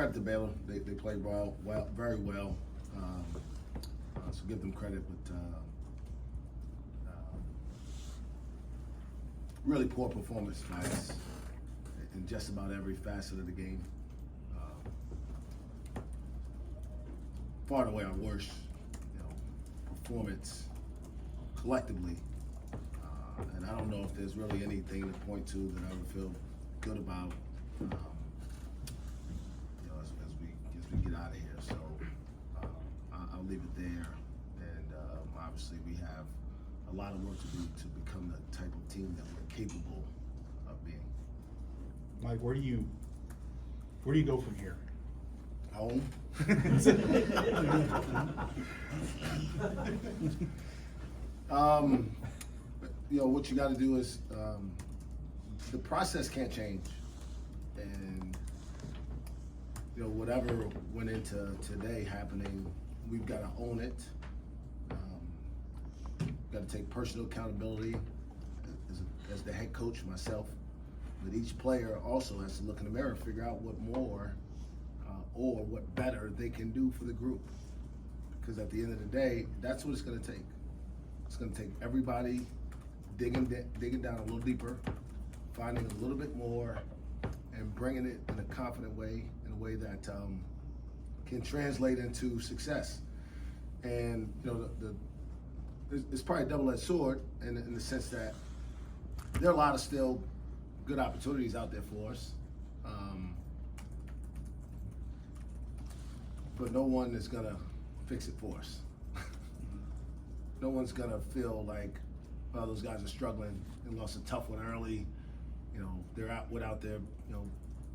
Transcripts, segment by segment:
credit to Baylor. They played well, very well. So give them credit, but really poor performance nights in just about every facet of the game. Far and away our worst, performance collectively. And I don't know if there's really anything to point to that I would feel good about, as we get out of here. So I'll leave it there. And obviously we have a lot of work to do to become the type of team that we're capable of being. Mike, where do you go from here? Home. What you got to do is the process can't change, and whatever went into today happening, we've got to own it. Got to take personal accountability as the head coach myself, but each player also has to look in the mirror and figure out what more or what better they can do for the group. Because at the end of the day, that's what it's going to take. It's going to take everybody digging down a little deeper, finding a little bit more, and bringing it in a confident way, in a way that can translate into success. And it's probably a double-edged sword in the sense that there are a lot of still good opportunities out there for us. But no one is gonna fix it for us. No one's gonna feel like, well, those guys are struggling and lost a tough one early. They're out there,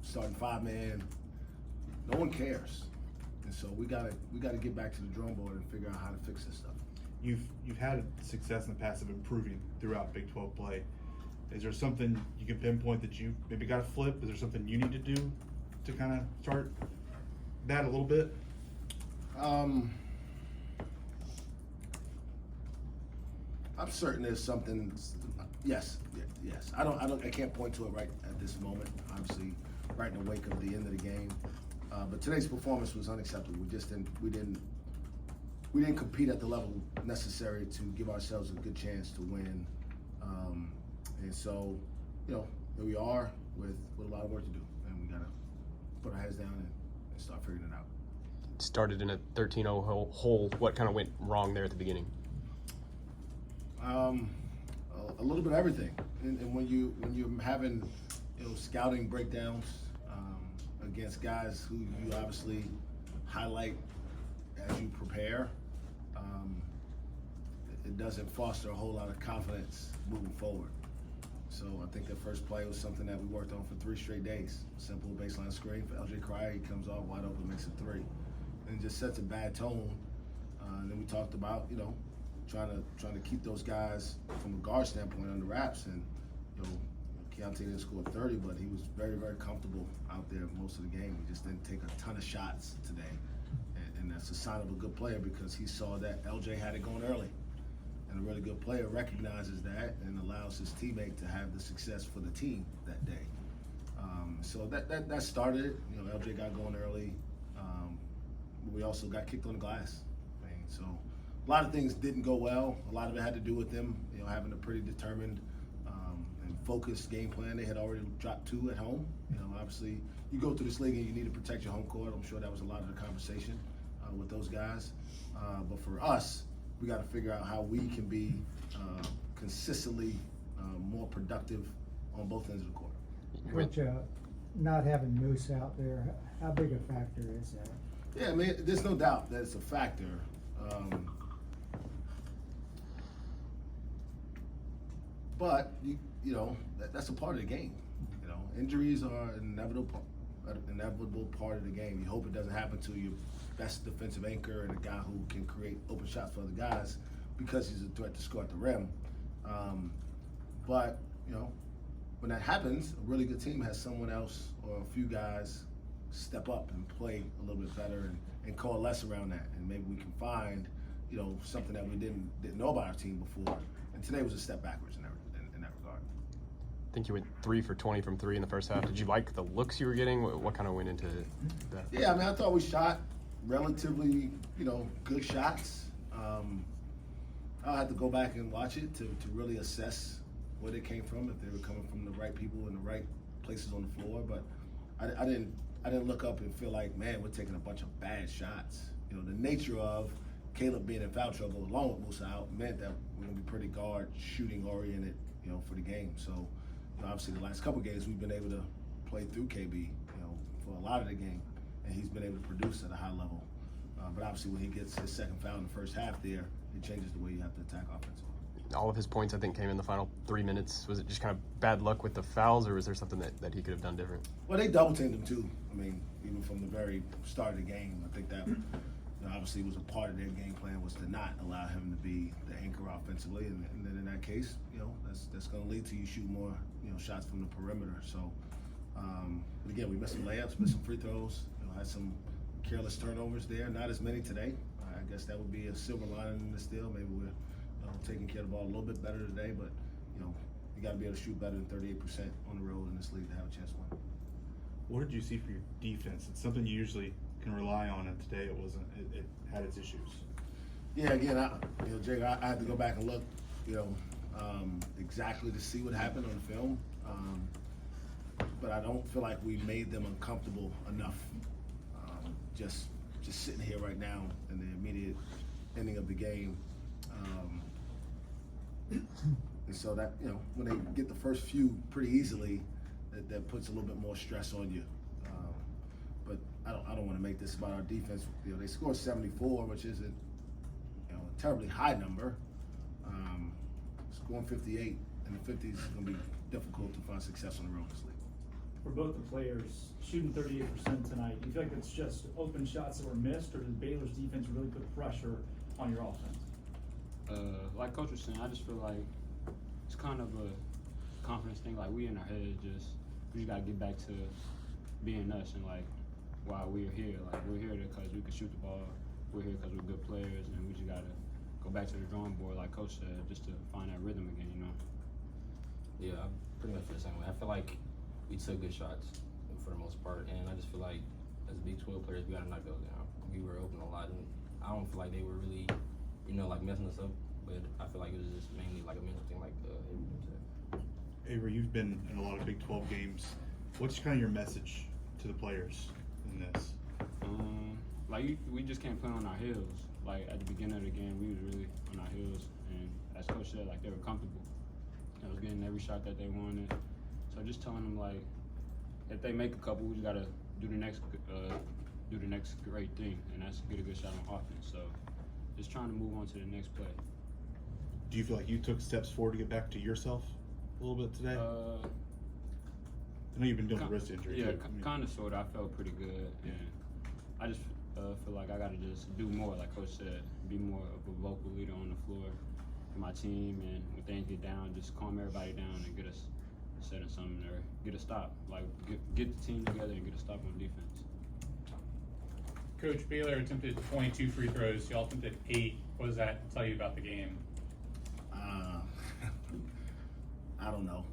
starting 5-man. No one cares, and so we gotta get back to the drawing board and figure out how to fix this stuff. You've had success in the past of improving throughout Big 12 play. Is there something you can pinpoint that you maybe got to flip? Is there something you need to do to kind of start that a little bit? I'm certain there's something. Yes. I can't point to it right at this moment. Obviously, right in the wake of the end of the game. But today's performance was unacceptable. We didn't compete at the level necessary to give ourselves a good chance to win. And so, here we are with a lot of work to do, and we gotta put our heads down and start figuring it out. Started in a 13-0 hole. What kind of went wrong there at the beginning? A little bit of everything, and when you're having scouting breakdowns against guys who you obviously highlight as you prepare, it doesn't foster a whole lot of confidence moving forward. So I think the first play was something that we worked on for 3 straight days. Simple baseline screen for LJ Cryer. He comes off wide open, makes a 3, and it just sets a bad tone. And then we talked about trying to keep those guys from a guard standpoint under wraps. And Keontae didn't score 30, but he was very, very comfortable out there most of the game. He just didn't take a ton of shots today, and that's a sign of a good player because he saw that LJ had it going early. And a really good player recognizes that and allows his teammate to have the success for the team that day. So that started it. LJ got going early. We also got kicked on the glass. So a lot of things didn't go well. A lot of it had to do with them, having a pretty determined and focused game plan. They had already dropped 2 at home. Obviously, you go through this league and you need to protect your home court. I'm sure that was a lot of the conversation with those guys. But for us, we got to figure out how we can be consistently more productive on both ends of the court. Coach, not having Moose out there, how big a factor is that? Yeah, I mean, there's no doubt that it's a factor. But that's a part of the game. Injuries are an inevitable part of the game. You hope it doesn't happen to your best defensive anchor and a guy who can create open shots for other guys because he's a threat to score at the rim. But when that happens, a really good team has someone else or a few guys step up and play a little bit better and coalesce around that. And maybe we can find something that we didn't know about our team before. And today was a step backwards in that regard. think you went 3 for 20 from 3 in the first half. Did you like the looks you were getting? What kind of went into that? Yeah, I mean, I thought we shot relatively, good shots. I'll have to go back and watch it to really assess where they came from, if they were coming from the right people in the right places on the floor. But I didn't look up and feel like, man, we're taking a bunch of bad shots. The nature of Caleb being in foul trouble along with Musa out meant that we're going to be pretty guard shooting oriented, for the game. So, obviously the last couple games we've been able to play through KB, for a lot of the game, and he's been able to produce at a high level. But obviously when he gets his second foul in the first half there, it changes the way you have to attack offensively. All of his points, I think, came in the final 3 minutes. Was it just kind of bad luck with the fouls, or was there something that he could have done different? Well, they double teamed him too. I mean, even from the very start of the game, I think that obviously was a part of their game plan, was to not allow him to be the anchor offensively, and then in that case, that's going to lead to you shooting more, shots from the perimeter. So, but again, we missed some layups, missed some free throws, had some careless turnovers there. Not as many today. I guess that would be a silver lining in this deal. Maybe we're taking care of the ball a little bit better today, but you got to be able to shoot better than 38% on the road in this league to have a chance to win. What did you see for your defense? It's something you usually can rely on, and today it wasn't. It had its issues. Yeah, again, Jake, I had to go back and look, exactly to see what happened on the film. But I don't feel like we made them uncomfortable enough. Just sitting here right now in the immediate ending of the game. And so that, when they get the first few pretty easily, that puts a little bit more stress on you. But I don't want to make this about our defense. They scored 74, which isn't a terribly high number. Scoring 58 in the 50s is going to be difficult to find success on the road in this league. For both the players, shooting 38% tonight, do you feel like it's just open shots that were missed, or did Baylor's defense really put pressure on your offense? Like Coach was saying, I just feel like it's kind of a confidence thing. Like, we in our head, we just gotta get back to being us, and like, while we're here, like, we're here because we can shoot the ball. We're here because we're good players, and we just gotta go back to the drawing board, like Coach said, just to find that rhythm again. Yeah, I pretty much feel the same way. I feel like we took good shots for the most part, and I just feel like as Big 12 players, we gotta knock those down. We were open a lot, and I don't feel like they were really, like messing us up. But I feel like it was just mainly like a mental thing, like Avery said. Avery, you've been in a lot of Big 12 games. What's kind of your message to the players in this? We just can't play on our heels. Like, at the beginning of the game, we was really on our heels, and as Coach said, like, they were comfortable. They was getting every shot that they wanted. So just telling them, like, if they make a couple, we just gotta do the next great thing, and that's get a good shot on offense. So just trying to move on to the next play. Do you feel like you took steps forward to get back to yourself a little bit today? I know you've been dealing with wrist injury. Yeah, too. kind of, sort of. I felt pretty good, and I just feel like I gotta just do more, like Coach said, be more of a vocal leader on the floor for my team, and when things get down, just calm everybody down and get us setting something or get a stop. Like, get the team together and get a stop on defense. Coach, Baylor attempted 22 free throws. Y'all attempted 8. What does that tell you about the game? I don't know.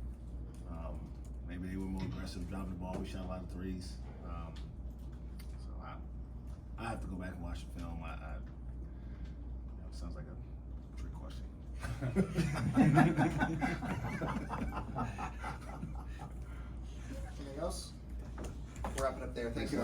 Maybe they were more aggressive driving the ball. We shot a lot of threes. So I have to go back and watch the film. It sounds like a trick question. Anything else? We'll wrap it up there. Thank you.